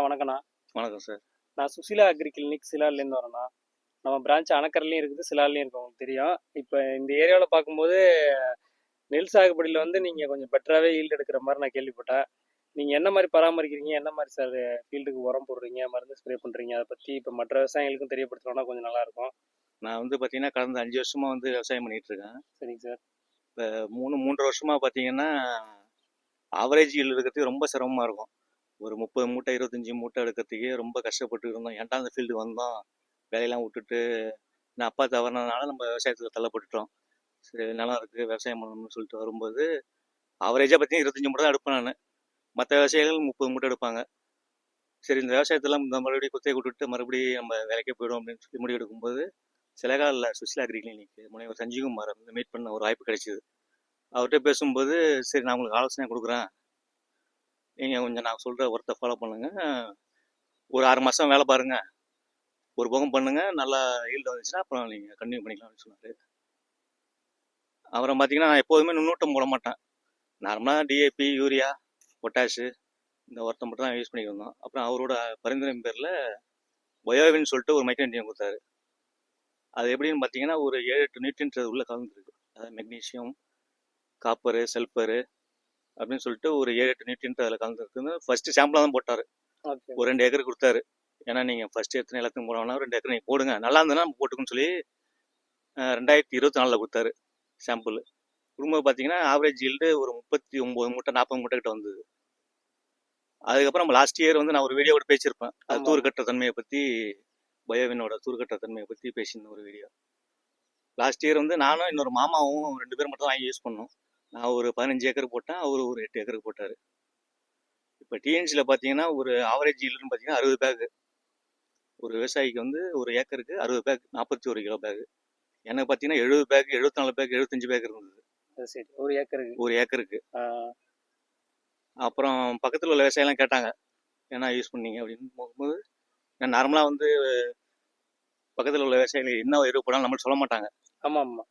வணக்கண்ணா. வணக்கம் சார். நான் சுசிலா அக்ரி கிளினிக் சிலாலேருந்து வரேண்ணா. நம்ம பிரான்ச் அணக்கர்லையும் இருக்குது, சிலாலையும் இருக்கு, உங்களுக்கு தெரியும். இப்போ இந்த ஏரியாவில் பார்க்கும்போது நெல் சாகுபடியில் வந்து நீங்கள் கொஞ்சம் பெட்டராகவே ஈல்டு எடுக்கிற மாதிரி நான் கேள்விப்பட்டேன். நீங்கள் என்ன மாதிரி பராமரிக்கிறீங்க, என்ன மாதிரி சார் ஃபீல்டுக்கு உரம் போடுறீங்க, மருந்து ஸ்ப்ரே பண்ணுறீங்க, அதை பற்றி இப்போ மற்ற விவசாயிகளுக்கும் தெரியப்படுத்தணும்னா கொஞ்சம் நல்லாயிருக்கும். நான் வந்து பார்த்தீங்கன்னா கடந்த 5 வருஷமா வந்து விவசாயம் பண்ணிட்டு இருக்கேன். சரிங்க சார். இப்போ 3 வருஷமா பார்த்தீங்கன்னா ஆவரேஜ் ஈல்டு எடுக்கிறதுக்கு ரொம்ப சிரமமாக இருக்கும். ஒரு 30 மூட்டை 25 மூட்டை எடுக்கிறதுக்கே ரொம்ப கஷ்டப்பட்டு இருந்தோம். ஏன்டா அந்த ஃபீல்டு வந்தோம், வேலையெல்லாம் விட்டுட்டு நான் அப்பா தவறினதுனால நம்ம விவசாயத்தில் தள்ளப்பட்டுட்டோம். சரி நிலம் இருக்குது விவசாயம் பண்ணணும்னு சொல்லிட்டு வரும்போது ஆவரேஜாக பார்த்தீங்கன்னா 25 மூட்டை தான் எடுப்பேன் நான். மற்ற விவசாயிகள் 30 மூட்டை எடுப்பாங்க. சரி இந்த விவசாயத்தெல்லாம் இந்த மறுபடியும் குத்தையை விட்டுட்டு மறுபடியும் நம்ம வேலைக்கே போயிடும் அப்படின்னு சொல்லி முடிவு எடுக்கும்போது சிலகாலில் சுசிலா அக்ரி கிளினிக் முனைவர் சஞ்சீவ்குமார் வந்து மீட் பண்ண ஒரு வாய்ப்பு கிடைச்சிது. அவர்கிட்ட பேசும்போது சரி நான் உங்களுக்கு ஆலோசனை கொடுக்குறேன், நீங்கள் கொஞ்சம் நான் சொல்கிற ஒர்த்தை ஃபாலோ பண்ணுங்கள், ஒரு 6 மாதம் வேலை பாருங்கள், ஒரு போகம் பண்ணுங்கள், நல்லா ஈல்டு வந்துச்சுன்னா அப்புறம் நீங்கள் கண்டினியூ பண்ணிக்கலாம் அப்படின்னு சொன்னார். அப்புறம் பார்த்தீங்கன்னா நான் எப்போதுமே நுண்ணூட்டம் போட மாட்டேன். நார்மலாக டிஏபி, யூரியா, பொட்டாஷு இந்த ஒர்த்தை மட்டும் தான் யூஸ் பண்ணிட்டு வந்தோம். அப்புறம் அவரோட பரிந்துரை பேரில் பயோவின்னு சொல்லிட்டு ஒரு மைக்ரோ நியூட்ரியன் கொடுத்தாரு. அது எப்படின்னு பார்த்தீங்கன்னா ஒரு 7-8 நியூட்ரியன்ட் உள்ளே கலந்துருக்கு. அதாவது மெக்னீஷியம், காப்பரு, சல்ஃபரு அப்படின்னு சொல்லிட்டு ஒரு 7-8 நியூட்ரியன்ட் அதில் கலந்துருக்குன்னு ஃபர்ஸ்ட் சாம்பிளாக தான் போட்டார். ஒரு 2 ஏக்கர் கொடுத்தாரு. ஏன்னா நீங்கள் ஃபர்ஸ்ட் எத்தனை எல்லாத்தையும் போடணும்னா 2 ஏக்கர் நீங்கள் போடுங்க, நல்லா இருந்ததுன்னா போட்டுக்குன்னு சொல்லி 2024 கொடுத்தாரு சாம்பிள். குடும்பம் பார்த்தீங்கன்னா ஆவரேஜ் ஈல்டு ஒரு 39 மூட்டை 40 மூட்டை கிட்ட வந்தது. அதுக்கப்புறம் லாஸ்ட் இயர் வந்து நான் ஒரு வீடியோ கூட பேசியிருப்பேன், அது தூர்கட்ட தன்மையை பற்றி, பயோவினோட தூர்கட்ட தன்மையை பற்றி பேசியிருந்த ஒரு வீடியோ. லாஸ்ட் இயர் வந்து நானும் இன்னொரு மாமாவும் 2 பேர் மட்டும் வாங்கி யூஸ் பண்ணோம். நான் ஒரு 15 ஏக்கர் போட்டேன், அவர் ஒரு 8 ஏக்கருக்கு போட்டார். இப்போ டிஎன்சியில் பார்த்தீங்கன்னா ஒரு ஆவரேஜ் ஈல்டுன்னு பார்த்தீங்கன்னா 60 பேக். ஒரு விவசாயிக்கு வந்து ஒரு ஏக்கருக்கு 60 பேக், 41 கிலோ பேக். எனக்கு பார்த்தீங்கன்னா 70 பேக், 74 பேக், 75 பேக் இருந்தது. சரி, ஒரு ஏக்கருக்கு. ஒரு ஏக்கருக்கு. அப்புறம் பக்கத்தில் உள்ள விவசாயம்லாம் கேட்டாங்க ஏன்னா யூஸ் பண்ணீங்க அப்படின்னு போகும்போது, நான் நார்மலாக வந்து பக்கத்தில் உள்ள விவசாயிகள் என்ன எருவு போனாலும் நம்மளுக்கு சொல்ல மாட்டாங்க. ஆமாம் ஆமாம்.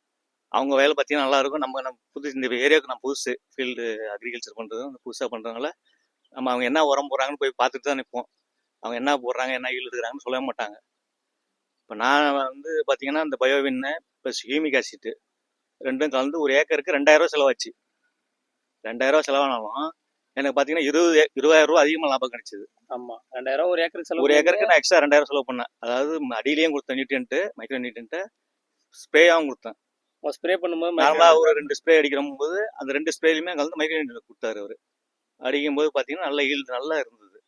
அவங்க வேலை பார்த்தீங்கன்னா நல்லா இருக்கும். நம்ம புதுசு, இந்த ஏரியாவுக்கு நான் புதுசு, ஃபீல்டு அக்ரிகல்ச்சர் பண்ணுறது புதுசாக பண்ணுறதுனால நம்ம அவங்க என்ன உரம் போடுறாங்கன்னு போய் பார்த்துட்டு தான் நிற்போம். அவங்க என்ன போடுறாங்க, என்ன ஈல்டு எடுக்கிறாங்கன்னு சொல்லவே மாட்டாங்க. இப்போ நான் வந்து பார்த்தீங்கன்னா இந்த பயோவின்னு ப்ளஸ் ஹியூமிக் ஆசிட் ரெண்டும் கலந்து ஒரு ஏக்கருக்கு 2000 செலவாச்சு. 2000 செலவானாலும் எனக்கு பார்த்தீங்கன்னா 20,000 ரூபா அதிகமாக லாபம் கிடைச்சிது. ஆமாம், 2000 ஒரு ஏக்கருக்கு செலவு. ஒரு ஏக்கருக்கு நான் எக்ஸ்ட்ரா 2000 செலவு பண்ணேன். அதாவது அடியிலையும் கொடுத்தேன் நியூட்ரியன்ட்டு, மைக்ரோ நியூட்ரியன்ட்டு, ஸ்ப்ரேயாகவும் கொடுத்தேன். ஸ்ப்ரே பண்ணும்போது நார்மலாக ஒரு 2 ஸ்ப்ரே அடிக்கிற போது அந்த 2 ஸ்ப்ரேலையுமே கலந்து மைக்ரோ நியூட்ரியன்ட் கொடுத்தாரு அவர். அடிக்கும்போது பார்த்தீங்கன்னா நல்ல ஈல்டு நல்லா இருந்தது.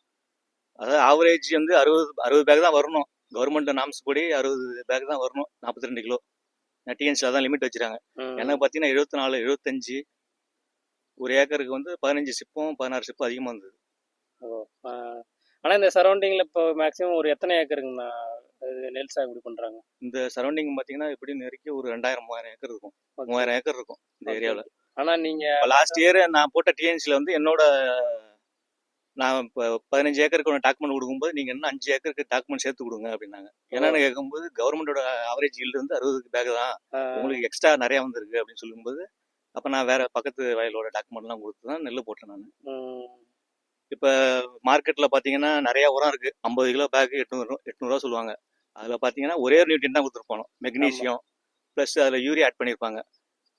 அதாவது ஆவரேஜ் வந்து 60 பேக் தான் வரணும். கவர்மெண்ட் நாம்ஸ் படி 60 பேக் தான் வரணும், 42 கிலோ. டிஎன்சியில் தான் லிமிட் வச்சுருக்காங்க. எனக்கு பார்த்தீங்கன்னா 74, 75, ஒரு ஏக்கருக்கு வந்து 15 சிப்பும் 16 சிப்பும் அதிகமாக இருந்தது. ஆனால் இந்த சரௌண்டிங்கில் இப்போ மேக்ஸிமம் ஒரு எத்தனை ஏக்கருங்கண்ணா நெல் சாகுபடி பண்ணுறாங்க? இந்த சரௌண்டிங் பார்த்தீங்கன்னா எப்படி நெருக்கி ஒரு 2000-3000 ஏக்கர் இருக்கும். 3000 ஏக்கர் இருக்கும் இந்த ஏரியாவில். ஆனால் நீங்கள் லாஸ்ட் இயர் நான் போட்ட டிஎன்சியில் வந்து என்னோட நான் இப்போ 15 ஏக்கருக்கு ஒன்று டாக்குமெண்ட் கொடுக்கும்போது நீங்கள் இன்னும் 5 ஏக்கருக்கு டாக்குமெண்ட் சேர்த்து கொடுங்க அப்படின்னாங்க. என்னன்னு கேட்கும்போது கவர்மெண்டோட ஆவரேஜ் ஈல்டு வந்து 60 பேக் தான், உங்களுக்கு எக்ஸ்ட்ரா நிறையா வந்திருக்கு அப்படின்னு சொல்லும்போது அப்போ நான் வேற பக்கத்து வயலோட டாக்குமெண்ட்லாம் கொடுத்து தான் நெல் போட்டேன் நான். இப்போ மார்க்கெட்டில் பார்த்தீங்கன்னா நிறையா உரம் இருக்குது. 50 கிலோ பேக்கு 800 சொல்லுவாங்க. அதில் பார்த்தீங்கன்னா ஒரே ஒரு நியூட்ரியன் தான் கொடுத்துருப்பானோ, மெக்னீஷியம் ப்ளஸ் அதில் யூரியா ஆட் பண்ணியிருப்பாங்க.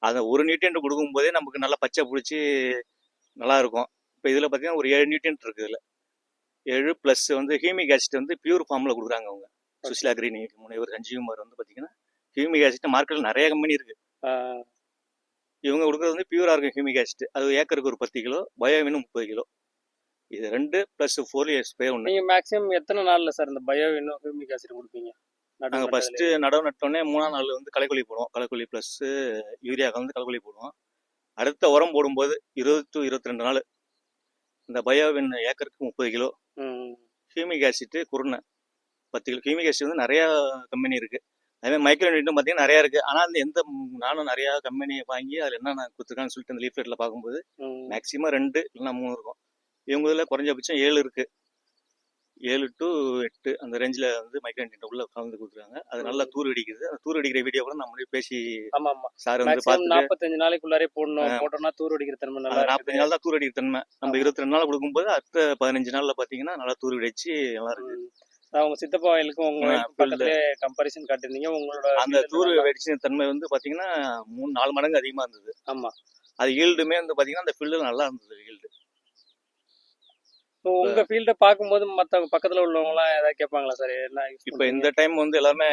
அதை ஒரு நியூட்ரியன்ட் கொடுக்கும்போதே நமக்கு நல்லா பச்சை பிடிச்சி நல்லா இருக்கும். இப்போ இதில் பார்த்தீங்கன்னா ஒரு 7 நியூட்ரியன்ட் இருக்குது. இதில் 7 ப்ளஸ் வந்து ஹியூமிக் ஆசிட் வந்து பியூர் ஃபார்மில் கொடுக்குறாங்க அவங்க. சுசிலா அக்ரி முனைவர் சஞ்சீவ்குமார் வந்து பார்த்தீங்கன்னா ஹியூமிக் ஆசிட் மார்க்கெட்டில் நிறைய கம்பெனி இருக்குது. இவங்க கொடுக்குறது வந்து பியூராக இருக்கும் ஹியூமிக் ஆசிட். அது ஏக்கருக்கு ஒரு 10 கிலோ, பயோவின் 30 கிலோ. இது 2 + 4 இயர்ஸ் ஸ்ப்ரே ஒன்று. நீங்கள் மேக்ஸிமம் எத்தனை நாளில் சார் இந்த பயோவின் ஹியூமிக் ஆசிட் கொடுப்பீங்க? நாங்கள் ஃபஸ்ட்டு நடவு நட்டோடனே 3ஆம் நாள் வந்து களைக்கொல்லி போடுவோம். களைக்கொல்லி ப்ளஸ் யூரியா கலந்து களைக்கொல்லி போடுவோம். அடுத்த உரம் போடும்போது 20 to 22 நாள் இந்த பயோவின் ஏக்கருக்கு 30 கிலோ, ஹியூமிக் ஆசிட் குருணை 10 கிலோ. ஹியூமிக் ஆசிட் வந்து நிறையா கம்பெனி இருக்குது. அதேமாதிரி மைக்ரோ நியூட்ரியன்ட் பார்த்தீங்கன்னா நிறையா இருக்குது. ஆனால் அந்த நானும் நிறையா கம்பெனியை வாங்கி அதில் என்னென்ன கொடுத்துருக்கான்னு சொல்லிட்டு அந்த லீஃப்லெட்டில் பார்க்கும்போது மேக்ஸிமம் 2 இல்லைன்னா 3 இருக்கும். இவங்க இதில் குறைஞ்சபட்சம் 7 இருக்குது. 7 to 8 அந்த ரேஞ்சில் வந்து மைக்ரோ நியூட்டன் உள்ள கலந்து கொடுத்துருக்காங்க. அது நல்லா தூர் அடிக்குது. அந்த தூர் அடிக்கிற வீடியோ கூட நம்மளே பேசி ஆமா ஆமா சார் வந்து மேக்ஸிமம் பார்த்துட்டு 45 நாளைக்குள்ளாரே போடணும். போட்டோம்னா தூர் அடிக்கிற தன்மை நல்லா அந்த இருக்குது. 45 நாள் தான் தூர் அடிக்கிற தன்மை. நம்ம ஆமா. 22 நாள் கொடுக்கும்போது அடுத்த 15 நாள்ல பார்த்தீங்கன்னா நல்லா தூர் அடிச்சு நல்லா இருக்கு. உங்க சித்தப்பா வயலுக்கும் உங்க வயலுக்கும் field பக்கத்திலே கம்பாரிசன் காட்டியிருந்தீங்க. உங்களோட அந்த field தூர் நல்லா- வெடிச்ச தன்மை வந்து பார்த்தீங்கன்னா 3-4 மடங்கு அதிகமாக இருந்தது. ஆமா. அது ஈல்டுமே வந்து பார்த்தீங்கன்னா அந்த ஃபீல்டு நல்லா இருந்தது ஈல்டு. இப்போ உங்க ஃபீல்ட பார்க்கும்போது மத்தவங்க பக்கத்துல உள்ளவங்க எல்லாம் ஏதாவது கேட்பாங்களா சார்? என்ன யூஸ் இப்போ இந்த டைம் வந்து எல்லாமே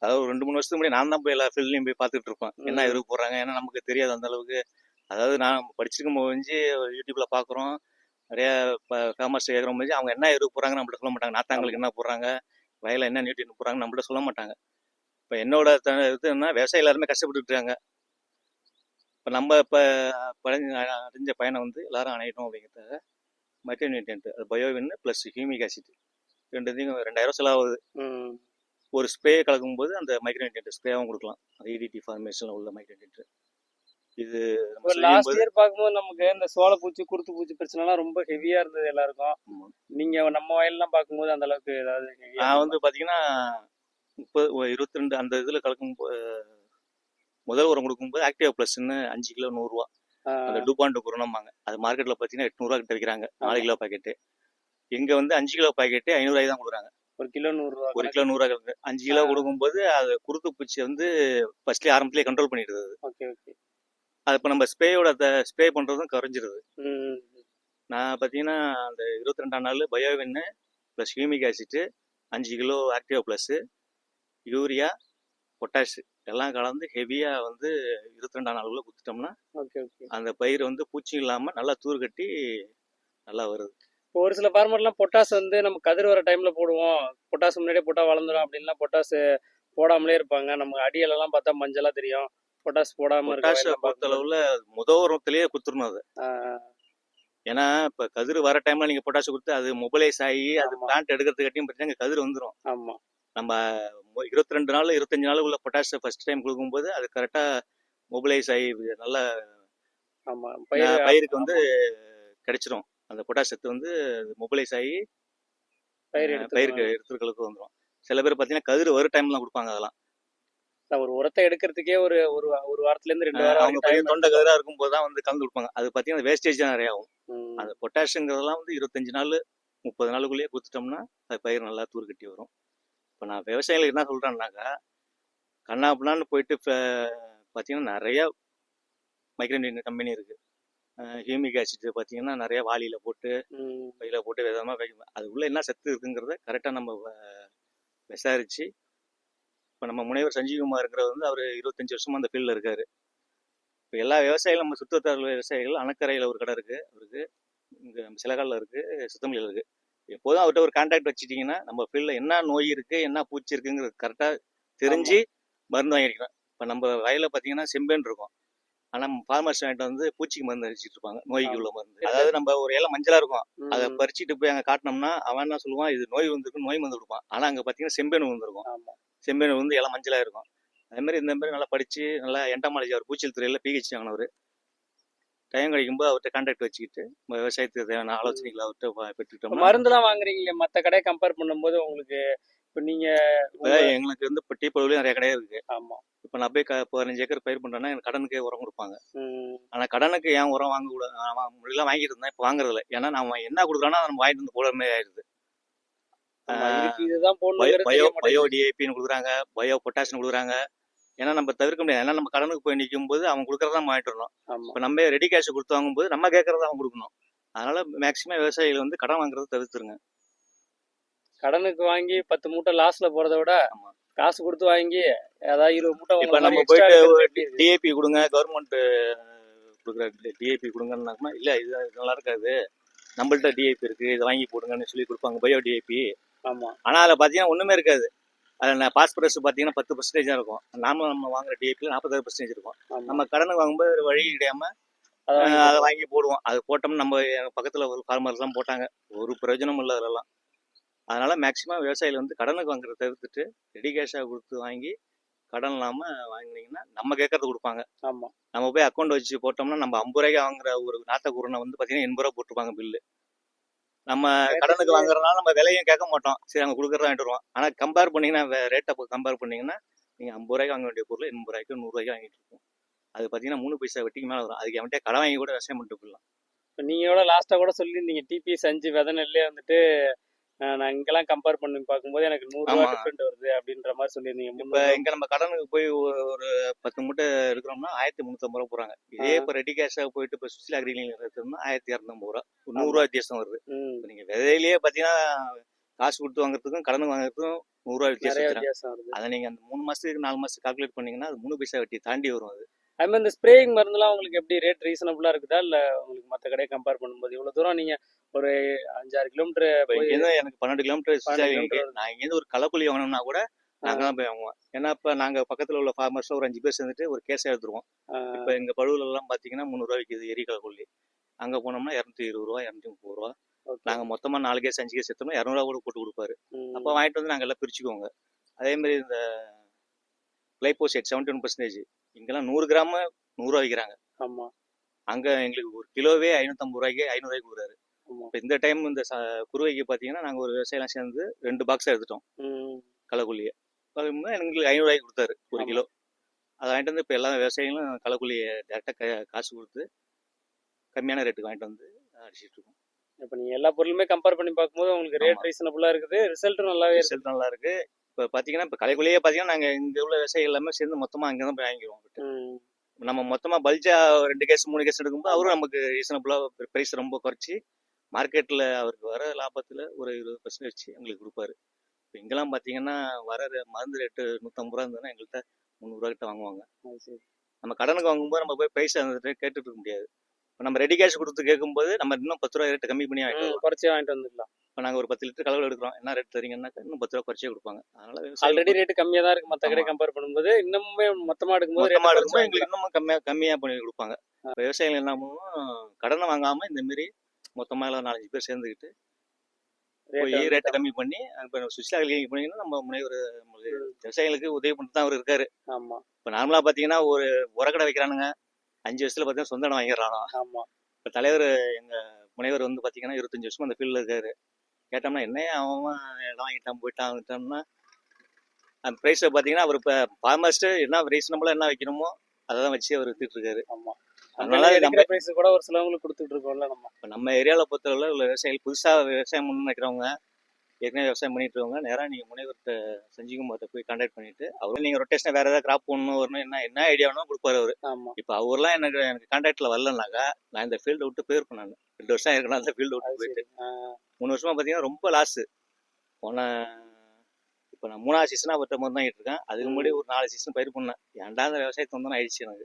அதாவது ஒரு 2-3 வருஷத்துக்கு முன்னாடி நான் தான் போய் எல்லா ஃபீல்ட்லையும் போய் பார்த்துட்டு இருப்பேன். என்ன எதிர்ப்பு போடுறாங்க, ஏன்னா நமக்கு தெரியாது அந்த அளவுக்கு. அதாவது நான் படிச்சிருக்கும் போது யூடியூப்ல பார்க்குறோம், நிறைய ஃபேமஸ் கேட்குறோம் போது அவங்க என்ன எதிர்ப்பு போடுறாங்க நம்மள்ட்ட சொல்ல மாட்டாங்க. நாத்தாங்களுக்கு என்ன போடுறாங்க, வயலில் என்ன நியூட்ரியன் போடுறாங்க நம்மள்ட்ட சொல்ல மாட்டாங்க. இப்போ என்னோட இது என்ன, விவசாயம் எல்லாருமே கஷ்டப்பட்டுட்டு இருக்காங்க. இப்போ நம்ம இப்போ அடைஞ்ச பயணம் வந்து எல்லாரும் அணையணும் அப்படிங்கிறதுக்காக மைக்ரோ நியூட்ரியன்ட், அது பயோவின் ப்ளஸ் ஹியூமிக் ஆசிட் ரெண்டுத்தையும் 2000 செலவாகுது. ஒரு ஸ்ப்ரே கலக்கும்போது அந்த மைக்ரோ நியூட்ரியன்ட் ஸ்ப்ரேவும் கொடுக்கலாம். அது இடிடி ஃபார்மேஷனில் உள்ள மைக்ரோ நியூட்ரியன்ட். இது நம்ம லாஸ்ட் செய்யும்போது இயர் பார்க்கும்போது நமக்கு இந்த சோளப்பூச்சி குருத்து பூச்சி பிரச்சனைலாம் ரொம்ப ஹெவியா இருந்தது எல்லாருக்கும். நீங்க நம்ம வயல்லாம் பார்க்கும்போது அந்த அளவுக்கு ஏதாவது heavy ஆ நான் வந்து பார்த்தீங்கன்னா 22 அந்த இதில் கலக்கும் முதல் உரம் கொடுக்கும்போது ஆக்டிவா ப்ளஸ்ன்னு 5 கிலோ 100 ரூபா. அந்த டூபாண்ட் குரணம்பாங்க. அது மார்க்கெட்டில் பார்த்தீங்கன்னா 800 ரூபா கிட்ட விற்கிறாங்க 4 கிலோ பாக்கெட்டு. இங்கே வந்து 5 கிலோ பாக்கெட்டு 500 ரூபாய் தான் கொடுக்குறாங்க. ஒரு கிலோ 100 ரூபா 1 கிலோ 100 ரூபா. 5 கிலோ கொடுக்கும்போது அது குருத்து பூச்சி வந்து ஃபர்ஸ்ட்லேயே ஆரம்பத்திலே கண்ட்ரோல் பண்ணிடுது. Okay okay. அது இப்போ நம்ம ஸ்ப்ரே பண்ணுறதும் குறைஞ்சிருது. நான் பார்த்தீங்கன்னா அந்த 22ஆம் நாள் பயோவின்னு ப்ளஸ் ஹியூமிக் ஆசிட்டு 5 கிலோ ஆக்டிவா ப்ளஸ்ஸு யூரியா பொட்டாஷ் எல்லாம் கலந்து ஹெவியாக வந்து 22ஆம் நாளுக்குள்ளே கொடுத்துட்டோம்னா ஓகே ஓகே. அந்த பயிர் வந்து பூச்சி இல்லாமல் நல்லா தூர் கட்டி நல்லா வருது. இப்போ ஒரு சில ஃபார்மர்லாம் பொட்டாஸ் வந்து நம்ம கதிர் வர டைம்ல போடுவோம், பொட்டாஸ் முன்னாடியே போட்டா வளர்ந்துடும் அப்படின்லாம் பொட்டாஸ் போடாமலே இருப்பாங்க. நம்ம அடியிலலாம் பார்த்தா மஞ்சளா தெரியும். பொட்டாஸ் போடாம பொட்டாஷை பொறுத்தளவில் முதல் உரத்திலேயே கொடுத்துடணும் அது. ஏன்னா இப்போ கதிர் வர டைம்ல நீங்கள் பொட்டாஷ் கொடுத்து அது மொபைலைஸ் ஆகி அது பிளான்ட் எடுக்கிறது கட்டியும் பார்த்தீங்கன்னா கதிர் வந்துடும். ஆமாம். நம்ம 22 நாள் 25 நாளுக்குள்ள பொட்டாஷை ஃபர்ஸ்ட் டைம் கொடுக்கும்போது அது கரெக்டாக மொபைலைஸ் ஆகி நல்ல பயிருக்கு வந்து கிடைச்சிரும். அந்த பொட்டாஷ் சத்து வந்து மொபைலைஸ் ஆகி பயிருக்கு எடுத்துக்களுக்கு வந்துடும். சில பேர் பார்த்தீங்கன்னா கதிர் வர டைம்லாம் கொடுப்பாங்க. அதெல்லாம் ஒரு உரத்தை எடுக்கிறதுக்கே ஒரு ஒரு வாரத்துலேருந்து 2 வாரம் அவங்க பையன் தொண்டை கதிராக இருக்கும்போது தான் வந்து கலந்து கொடுப்பாங்க. அது பார்த்தீங்கன்னா வேஸ்டேஜ் தான் நிறைய ஆகும். அந்த பொட்டாஷுங்கிறதெல்லாம் வந்து 25 நாள் 30 நாளுக்குள்ளேயே கொடுத்துட்டோம்னா அது பயிர் நல்லா தூர் கட்டி வரும். இப்போ நான் விவசாயிகளுக்கு என்ன சொல்கிறேன்னாக்கா, கண்ணாப்புனான்னு போயிட்டு பார்த்தீங்கன்னா நிறையா மைக்ரோ நியூட்ரியன் கம்பெனி இருக்குது. ஹியூமிக் ஆசிட் பார்த்தீங்கன்னா நிறைய வாளியில் போட்டு பையில் போட்டு விதமாக வைக்கணும். அது உள்ள என்ன சத்து இருக்குங்கிறத கரெக்டாக நம்ம விசாரித்து, இப்போ நம்ம முனைவர் சஞ்சீவ்குமார்ங்கிறது வந்து அவர் 25 வருஷமாக அந்த ஃபீல்டில் இருக்கார். இப்போ எல்லா விவசாயிகளும் நம்ம சுற்றுவட்டார விவசாயிகள் அணக்கரையில் ஒரு கடை இருக்குது அவருக்கு, இங்கே சிலகாலில் இருக்குது, சுத்தமல்லியில் இருக்குது. எப்போதும் அவர்கிட்ட ஒரு கான்டாக்ட் வச்சுட்டிங்கன்னா நம்ம ஃபீல்டில் என்ன நோய் இருக்குது என்ன பூச்சி இருக்குங்கிறது கரெக்டாக தெரிஞ்சு மருந்து வாங்கிருக்கணும். இப்போ நம்ம வயலில் பார்த்தீங்கன்னா செம்பேன் இருக்கும், ஆனால் ஃபார்மர்ஸ் வாங்கிட்டு வந்து பூச்சிக்கு மருந்து அடிச்சிட்டு இருப்பாங்க, நோய்க்கு உள்ள மருந்து. அதாவது நம்ம ஒரு இலை மஞ்சளாக இருக்கும், அதை பறிச்சுட்டு போய் அங்கே காட்டினோம்னா அவன் என்ன சொல்லுவான், இது நோய் வந்துருக்கு, நோய் மருந்து கொடுப்பான். ஆனால் அங்கே பார்த்தீங்கன்னா செம்பேன் வந்துருக்கும், செம்பேன் வந்து இலை மஞ்சளாக இருக்கும். அதேமாதிரி இந்த மாதிரி நல்லா படித்து நல்லா என்டமாலஜி, அவர் பூச்சியல் துறையில் பிஹெச்டி வாங்கினவர். டைம் கிடைக்கும்போது அவர்கிட்ட கான்டாக்ட் வச்சுக்கிட்டு நம்ம விவசாயத்துக்கு தேவையான ஆலோசனைகளை அவர்கிட்ட பெற்றுக்கிட்டோம். மருந்துலாம் வாங்குறீங்களே மற்ற கடையை கம்பேர் பண்ணும்போது உங்களுக்கு இப்போ எங்களுக்கு வந்து இப்போ டீப்பளவுலேயும் நிறைய கடையாக இருக்குது. ஆமாம். இப்போ நான் போய் 15 ஏக்கர் பயிர் பண்ணுறேன்னா எனக்கு கடனுக்கே உரம் கொடுப்பாங்க. ஆனால் கடனுக்கு ஏன் உரம் வாங்கக்கூடாது, முன்னாடிலாம் வாங்கிட்டு இருந்தேன், இப்போ வாங்குறதில்ல. ஏன்னா நம்ம என்ன கொடுக்குறோன்னா நம்ம வாங்கிட்டு வந்து போட மாதிரி ஆயிடுது. பயோ டிஏபின்னு கொடுக்குறாங்க, பயோ பொட்டாசியம் கொடுக்குறாங்க. ஏன்னா நம்ம தவிர்க்க முடியாது. ஏன்னா நம்ம கடனுக்கு போய் நிற்கும் போது அவங்க கொடுக்குறதா வாங்கிட்டு வரணும். இப்போ நம்ம ரெடி கேஷ் கொடுத்து வாங்கும்போது நம்ம கேட்கறத அவங்க கொடுக்கணும். அதனால மேக்சிமம் விவசாயிகள் வந்து கடன் வாங்குறத தவிர்த்துருங்க. கடனுக்கு வாங்கி 10 மூட்டை லாஸ்ல போறதை விட காசு கொடுத்து வாங்கி ஏதாவது 20 மூட்டை. இப்போ நம்ம போயிட்டு டிஏபி கொடுங்க, கவர்மெண்ட் கொடுக்குற டிஏபி கொடுங்கன்னா இல்லை இது நல்லா இருக்காது, நம்மள்ட்ட டிஏபி இருக்கு, இதை வாங்கி போடுங்கன்னு சொல்லி கொடுப்பாங்க, பயோ டிஏபி. ஆமாம். ஆனால் அதில் பார்த்தீங்கன்னா ஒன்றுமே இருக்காது. அதில் பாஸ்பரஸ் பார்த்தீங்கன்னா 10% தான் இருக்கும். நம்ம வாங்குற டிஏபியில் 46% இருக்கும். நம்ம கடனுக்கு வாங்கும்போது வழி கிடையாமல் அதை வாங்கி போடுவோம். அது போட்டோம்னா நம்ம பக்கத்தில் ஒரு ஃபார்மர்ஸ்லாம் போட்டாங்க, ஒரு பிரயோஜனமும் இல்லை அதெல்லாம். அதனால மேக்சிமம் விவசாயிகள் வந்து கடனுக்கு வாங்குறத தவிர்த்துட்டு ரெடி கேஷாக கொடுத்து வாங்கி கடன் இல்லாமல் வாங்கினீங்கன்னா நம்ம கேட்கறது கொடுப்பாங்க. ஆமாம். நம்ம போய் அக்கௌண்ட் வச்சு போட்டோம்னா நம்ம 50 ரூபாய்க்கு வாங்குற ஒரு நாத்த குருணை வந்து பார்த்தீங்கன்னா 80 ரூபா போட்டிருப்பாங்க பில்லு. நம்ம கடனுக்கு வாங்குறதுனால நம்ம விலையும் கேட்க மாட்டோம். சரி அவங்க கொடுக்குறத வாங்கிட்டு வருவோம். ஆனால் கம்பேர் பண்ணீங்கன்னா ரேட்டை கம்பேர் பண்ணீங்கன்னா நீங்கள் 50 ரூபாய்க்கு வாங்க வேண்டிய பொருள் 80 ரூபாய்க்கு 100 ரூபாய்க்கு வாங்கிட்டு இருக்கோம். அது பார்த்தீங்கன்னா 3 பைசா வட்டிக்கு மேலே வரும். அதுக்கு அவன்கிட்ட கடன் வாங்கி கூட விவசாயம் பண்ணிட்டு போயிடலாம். இப்போ நீங்கள் எவ்வளோ லாஸ்ட்டாக கூட சொல்லியிருந்தீங்க டிபிஎஸ் 5 விதை நெல்லே வந்துட்டு நான் இங்கெல்லாம் கம்பேர் பண்ணி பார்க்கும்போது எனக்கு 100 ரூபா ஆமா. டிஃப்ரெண்ட் வருது அப்படின்ற மாதிரி சொல்லியிருந்தீங்க. இப்போ இங்கே நம்ம கடனுக்கு போய் ஒரு 10 மூட்டை எடுக்கிறோம்னா 1350 ரூபா போகிறாங்க. இதே இப்போ ரெடி கேஷாக போயிட்டு இப்போ சுவிட்சில் அக்ரிலிங் எடுத்தோம்னா 1250 ரூபா, ஒரு 100 ரூபா வித்தியாசம் வருது. இப்போ நீங்கள் விதையிலேயே பார்த்தீங்கன்னா காசு கொடுத்து வாங்குறதுக்கும் கடனுக்கு வாங்குறதுக்கும் 100 ரூபா வித்தியாசம் வருது. அதை நீங்கள் அந்த 3 மாதத்துக்கு 4 மாதத்துக்கு கால்குலேட் பண்ணீங்கன்னா அது 3 பைசா வட்டி தாண்டி வரும். அது மாதிரி இந்த ஸ்ப்ரேயிங் மருந்துலாம் உங்களுக்கு எப்படி ரேட் ரீசனபுளாக இருக்குதா, இல்லை உங்களுக்கு மற்ற கடையை கம்பேர் பண்ணும்போது இவ்வளோ தூரம் நீங்கள் ஒரு 5-6 கிலோமீட்டர் இங்கேருந்து எனக்கு 12 கிலோமீட்டர் நான் இங்கேருந்து ஒரு களக்குழி வாங்கினோம்னா கூட நாங்கள் தான் போய் வாங்குவோம். ஏன்னா இப்போ நாங்கள் பக்கத்தில் உள்ள ஃபார்மர்ஸ் ஒரு 5 பேர் சேர்ந்துட்டு ஒரு கேஸாக எடுத்துருவோம். இப்போ எங்கள் பழுவுலலாம் பார்த்தீங்கன்னா 300 ரூபா விற்கிது எரி களக்குழி. அங்கே போனோம்னா 220 ரூபா 230 ரூபா. நாங்கள் மொத்தமாக 4 கேஸ் 5 கேஸ் எடுத்தோம்னா 200 ரூபா கூட போட்டு கொடுப்பாரு. அப்போ வாங்கிட்டு வந்து நாங்கள் எல்லாம் பிரிச்சுக்குவோங்க. அதேமாதிரி இந்த கிளைபோசேட் 71% இங்கெல்லாம் 100 கிராம் 100 ரூபா விற்கிறாங்க. ஆமாம். அங்கே எங்களுக்கு ஒரு கிலோவே 550 ரூபாய்க்கு 500 ரூபாய்க்கு கொடுக்குறாரு. இப்போ இந்த டைம் இந்த குருவைக்கு பார்த்தீங்கன்னா நாங்கள் ஒரு விவசாயம்லாம் சேர்ந்து 2 பாக்ஸ் எடுத்துட்டோம் களக்குள்ளியை. எங்களுக்கு 500 ரூபாய்க்கு கொடுத்தாரு ஒரு கிலோ. அதை வாங்கிட்டு வந்து இப்போ எல்லா விவசாயிகளும் களக்குள்ளியை டேரெக்டாக காசு கொடுத்து கம்மியான ரேட்டுக்கு வாங்கிட்டு வந்து அடிச்சிட்டு இருக்கோம். இப்போ நீங்கள் எல்லா பொருளுமே கம்பேர் பண்ணி பார்க்கும்போது உங்களுக்கு ரேட் ரீசனபுளாக இருக்குது, ரிசல்ட்டும் நல்லா இருக்கு. இப்போ பார்த்தீங்கன்னா இப்போ கலைக்குள்ளேயே பார்த்தீங்கன்னா நாங்கள் இங்கே உள்ள விவசாயிகள் எல்லாமே சேர்ந்து மொத்தமாக அங்கே தான் போய் வாங்கிடுவோம். நம்ம மொத்தமாக பல்ஜா 2 கேஸ் 3 கேஸ் எடுக்கும்போது அவரும் நமக்கு ரீசனபுளாக ப்ரைஸ் ரொம்ப குறைச்சி மார்க்கெட்டில் அவருக்கு வர லாபத்தில் ஒரு 20% வச்சு எங்களுக்கு கொடுப்பாரு. இப்போ இங்கெல்லாம் பார்த்தீங்கன்னா வர மருந்து ரேட்டு 150 ரூபா இருந்ததுன்னா எங்கள்கிட்ட 300 ரூபா கிட்ட வாங்குவாங்க. நம்ம கடனுக்கு வாங்கும்போது நம்ம போய் ப்ரைஸ் அந்த கேட்டுட்டு இருக்க முடியாது. இப்போ நம்ம ரெடி கேஷ் கொடுத்து கேட்கும்போது நம்ம இன்னும் 10 ரூபா ரேட்டு கம்மி பண்ணி குறைச்சி வாங்கிட்டு வந்துடலாம். இப்போ நாங்கள் ஒரு 10 லிட்டர் கலவை எடுக்கிறோம், என்ன ரேட் தரீங்கன்னாக்கா இன்னும் 10 ரூபா குறைச்சே கொடுப்பாங்க. அதனால ஆல்ரெடி ரேட்டு கம்மியாக தான் இருக்குது மற்ற கடை கம்பேர் பண்ணும்போது. இன்னமுமே மொத்தமாக எடுக்கும்போது எங்களுக்கு இன்னமும் கம்மியாக பண்ணி கொடுப்பாங்க. இப்போ விவசாயிகள் என்ன பண்ணுவோம், கடனை வாங்காமல் இந்தமாரி மொத்தமாக எல்லாம் 4-5 பேர் சேர்ந்துக்கிட்டு போய் ரேட்டை கம்மி பண்ணி இப்போ சுவிட்சில் அக்ரிலிங் பண்ணிங்கன்னா நம்ம முனைவர் விவசாயிகளுக்கு உதவி பண்ணிட்டு தான் அவர் இருக்காரு. ஆமாம். இப்போ நார்மலாக பார்த்தீங்கன்னா ஒரு உரக்கடை வைக்கிறானுங்க, 5 வருஷத்துல பார்த்தீங்கன்னா சொந்த இடம் வாங்கிடுறானோ. ஆமாம். இப்போ தலைவர் எங்கள் முனைவர் வந்து பார்த்தீங்கன்னா 25 வருஷமா அந்த ஃபீல்டில் இருக்காரு. கேட்டோம்னா என்னையா அவன் இடம் வாங்கிட்டான் போயிட்டான் வாங்கிட்டோம்னா அந்த ப்ரைஸை பார்த்தீங்கன்னா அவர் இப்போ ஃபார்மர்ஸ்ட்டு என்ன ரீசனபுளாக என்ன வைக்கணுமோ அதை தான் வச்சு அவர் வித்துட்டு இருக்காரு. ஆமாம். அதனால நம்ம ப்ரைஸ் கூட ஒரு சிலவங்களுக்கு கொடுத்துட்டு இருக்கோம்ல. இப்போ நம்ம ஏரியாவில் பொறுத்தவரை உள்ள விவசாயிகள் புதுசாக விவசாயம் பண்ண நினைக்கிறவங்க, ஏற்கனவே விவசாயம் பண்ணிட்டு இருக்கவங்க நேராக நீங்கள் முனைவர்கிட்ட செஞ்சுக்கும்போது போய் கான்டாக்ட் பண்ணிட்டு அவர் நீங்கள் ரொட்டேஷனாக வேறு ஏதாவது கிராப் பண்ணணும் வரணும் என்ன ஐடியா வேணும் கொடுப்பாரு அவர். ஆமாம். இப்போ அவர்லாம் எனக்கு கான்டாக்டில் வரலனாக்கா நான் இந்த ஃபீல்டை விட்டு போயிருப்பேன். நான் 2 வருஷம் இருக்கணும் அந்த ஃபீல்டை விட்டு போயிட்டு 3 வருஷமா பார்த்தீங்கன்னா ரொம்ப லாஸு. இப்போ நான் 3ஆவது சீசனாக அவர்கிட்ட தான் இருக்கேன். அதுக்கு முன்னாடி ஒரு 4 சீசன் பயிர் பண்ணேன். ஏன்டா அந்த விவசாயத்தை வந்து ஆயிடுச்சு எனக்கு.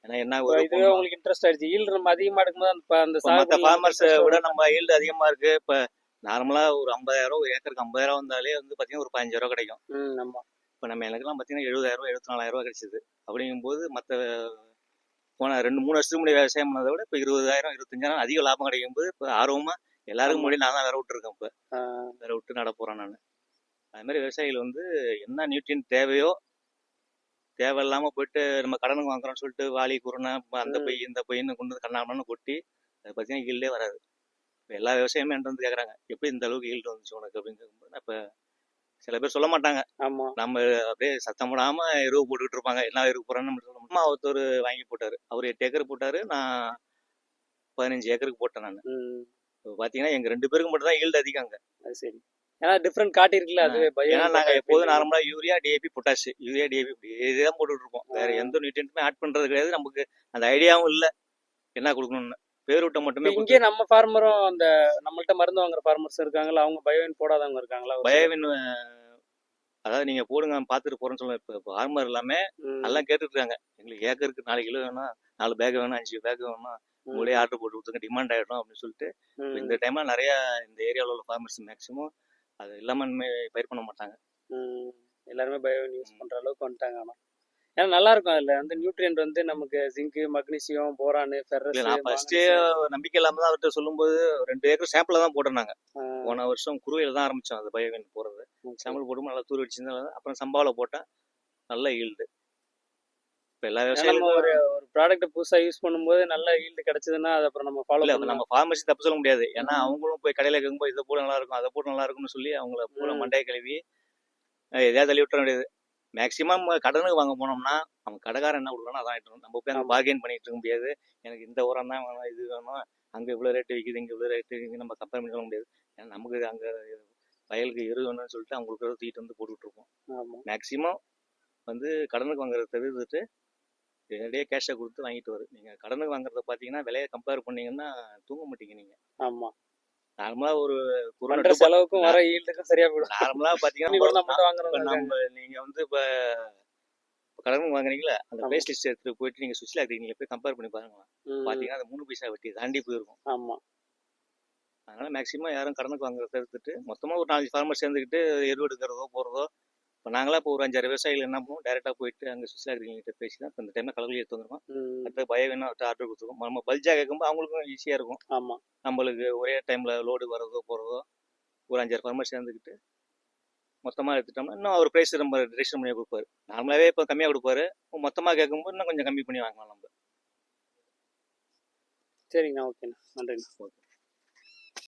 ஏன்னா என்ன இதுவே உங்களுக்கு இன்ட்ரெஸ்ட் ஆயிடுச்சு. ஈல்டு நம்ம அதிகமாக எடுக்கும்போது அந்த மற்ற ஃபார்மர்ஸை விட நம்ம ஈல்டு அதிகமாக இருக்குது. இப்போ நார்மலாக ஒரு 50,000 ஒரு ஏக்கருக்கு 50,000 வந்தாலே வந்து பார்த்தீங்கன்னா ஒரு 15,000 கிடைக்கும். ஆமாம். இப்போ நம்ம எனக்குலாம் பார்த்தீங்கன்னா 70,000 74,000 கிடைச்சிது. அப்படிங்கும்போது மற்ற போன 2-3 வருஷத்துக்கு முன்னாடி விவசாயம் பண்ணதை விட இப்போ 20,000 25,000 அதிக லாபம் கிடைக்கும்போது இப்போ ஆர்வமாக எல்லாருக்கும் முன்னாடி நான் தான் வேற விட்டுருக்கேன். இப்போ வேற விட்டு நட போகிறேன் நான். அது மாதிரி விவசாயிகள் வந்து என்ன நியூட்ரியன் தேவையோ தேவையில்லாமல் போயிட்டு நம்ம கடனுக்கு வாங்குறோம்னு சொல்லிட்டு வாளி குருணை அந்த பை இந்த பையன்னு கொண்டு வந்து கண்ணாமன்னு கொட்டி அதை பார்த்தீங்கன்னா ஈல்டே வராது. இப்போ எல்லா விவசாயமே என்கிட்ட வந்து கேட்குறாங்க எப்படி இந்த அளவுக்கு ஈல்டு வந்துச்சு உனக்கு அப்படின்னு கேட்கும்போது இப்போ சில பேர் சொல்ல மாட்டாங்க. ஆமாம். நம்ம அப்படியே சத்தம் போடாமல் எருவு போட்டுக்கிட்டு இருப்பாங்க. என்ன எருவு போடுறான்னு சொல்ல ஒருத்தர் வாங்கி போட்டார். அவர் 8 ஏக்கர் போட்டார், நான் 15 ஏக்கருக்கு போட்டேன் நான். இப்போ பார்த்தீங்கன்னா எங்கள் 2 பேருக்கு மட்டும் தான் ஈல்டு அதிகம் அங்கே. அது சரி. ஏன்னா டிஃப்ரெண்ட் காட்டியிருக்குல்ல அதுவே. ஏன்னா நாங்கள் எப்போதும் நார்மலாக urea DAP potash urea DAP இதுதான் போட்டுட்டு இருப்போம். வேற எந்த நியூட்ரியன்ட்டுமே ஆட் பண்ணுறது கிடையாது. நமக்கு அந்த ஐடியாவும் இல்லை என்ன கொடுக்கணும்னு. பேர் விட்ட மட்டுமே. இங்கே நம்ம ஃபார்மரும் அந்த நம்மள்ட்ட மருந்து வாங்குற ஃபார்மர்ஸ் இருக்காங்களா, அவங்க பயோவின் போடாதவங்க இருக்காங்களா? பயோவின் அதாவது நீங்கள் போடுங்க பார்த்துட்டு போகிறேன்னு சொல்லுவேன். இப்போ ஃபார்மர் எல்லாமே எல்லாம் கேட்டுட்டு இருக்காங்க. எங்களுக்கு ஏக்கருக்கு 4 கிலோ வேணும், 4 பேக் வேணும், 5 பேக் வேணும், உங்களே ஆர்டர் போட்டு கொடுத்துங்க, டிமாண்ட் ஆகிடும் அப்படின்னு சொல்லிட்டு இந்த டைம்ல நிறைய இந்த ஏரியாவில் உள்ள ஃபார்மர்ஸ் மேக்ஸிமம் அது இல்லாமல் பயிர் பண்ண மாட்டாங்க. எல்லாருமே பயோவின் யூஸ் பண்ணுற அளவுக்கு வந்துட்டாங்க. ஆனால் ஏன்னா நல்லா இருக்கும். அதில் வந்து நியூட்ரியன்ட் வந்து நமக்கு ஜிங்கு, மக்னீசியம், போரானு, ஃபெர்ரஸ். நான் ஃபர்ஸ்டே நம்பிக்கை இல்லாமல் தான் அவர்கிட்ட சொல்லும்போது 2 ஏக்கர் சாம்பிள் தான் போட்டிருந்தாங்க. போன வருஷம் குருவையில் தான் ஆரம்பித்தோம் அது பயோவின் போடுறது. சாம்பிள் போட்டு நல்லா தூர் வச்சுருந்தா அப்புறம் சம்பாவில் போட்டேன், நல்ல ஈல்டு. இப்போ எல்லா விவசாயிகளும் ஒரு ப்ராடக்ட்டை புதுசா யூஸ் பண்ணும்போது நல்ல ஈல்டு கிடைச்சதுன்னா, அத அப்புறம் நம்ம ஃபாலோ இல்ல பண்ணலாம். நம்ம ஃபார்மசி தப்பு சொல்ல முடியாது. ஏன்னா ம். அவங்களும் போய் கடையில கேட்கும்போது இதை போட நல்லா இருக்கும், அதை போட நல்லா இருக்கும்னு சொல்லி அவங்கள பூரா ம். மண்டையை கழுவி எதையாவது தள்ளி விட்டுற வேண்டியது. மேக்ஸிமம் கடனுக்கு வாங்க போனோம்னா அவன் கடைக்காரன் என்ன கொடுக்குறானோ அதான் ஆயிட்டணும். நம்ம போய் அங்கே ஆமா. பார்கெயின் பண்ணிட்டு இருக்க முடியாது. எனக்கு இந்த உரம் தான் வேணும், இது வேணும், அங்கே இவ்வளோ ரேட்டு விற்கிது, இங்கே இவ்வளோ ரேட்டு விற்கிது, நம்ம கம்பேர் பண்ணி சொல்ல முடியாது. ஏன்னா நமக்கு அங்கே வயலுக்கு எரு வேணும்னு சொல்லிட்டு அவங்களுக்கு தூக்கிட்டு வந்து போட்டுக்கிட்டு இருப்போம். ஆமா. மேக்ஸிமம் கடனுக்கு வாங்குறத தவிர்த்துட்டு நேரடியாக கேஷை கொடுத்து வாங்கிட்டு வரும். நீங்கள் கடனுக்கு வாங்குறத பார்த்தீங்கன்னா விலையை கம்பேர் பண்ணீங்கன்னா தூங்க மாட்டீங்க நீங்கள். ஆமா. நார்மலாக ஒரு பண்ற பொருள் செலவுக்கும் வர ஈல்டுக்கும் சரியா போயிடும். நார்மலாக தண்ணி கூட பார்த்தீங்கன்னா நம்மகிட்ட இப்போ வாங்குறவங்க இருக்காங்க. நம்ம நீங்கள் வந்து இப்போ கடனுக்கு வாங்குறீங்களா அந்த ஆமா. பிரைஸ் லிஸ்ட் எடுத்துட்டு போயிட்டு நீங்கள் சுவிட்சில் நீங்கள் போய் கம்பேர் பண்ணி பாருங்களேன். ம். பார்த்தீங்கன்னா அது 3 பைசா வட்டி தாண்டி போயிருக்கும். ஆமா. அதனால மேக்ஸிமம் யாரும் கடனுக்கு வாங்குறத தவிர்த்துட்டு மொத்தமாக ஒரு 4 ஃபார்மர் சேர்ந்துக்கிட்டு எரு எடுக்கிறதோ போகிறதோ. இப்போ நாங்களாம் இப்போ ஒரு 5-6 விவசாயிகள் என்ன பண்ணுவோம், டேரெக்டாக போயிட்டு அங்கே சுவிட்சில் இருக்கிறவங்ககிட்ட பேசி தான் இப்போ இந்த டைமில் கலவலி எடுத்து வந்துடுவோம். ம். அடுத்த பயம் வேணும் அவர்கிட்ட ஆர்டர் கொடுத்துருக்கோம். நம்ம பல்ஜாக கேட்கும்போது அவங்களுக்கும் ஈஸியாக இருக்கும். ஆமா. நம்மளுக்கு ஒரே டைமில் லோடு வரதோ போகிறதோ ஒரு 5-6 ஃபார்மர் சேர்ந்துக்கிட்டு மொத்தமாக எடுத்துட்டோம்னா இன்னும் அவர் ப்ரைஸ் நம்ம டிரெக்ஷன் பண்ணி கொடுப்பாரு. நார்மலாகவே இப்போ கம்மியாக கொடுப்பாரு. மொத்தமாக கேட்கும்போது இன்னும் கொஞ்சம் கம்மி பண்ணி வாங்கலாம் நம்ம. சரிங்கண்ணா. ஓகேண்ணா. நன்றிண்ணா. ஓகே.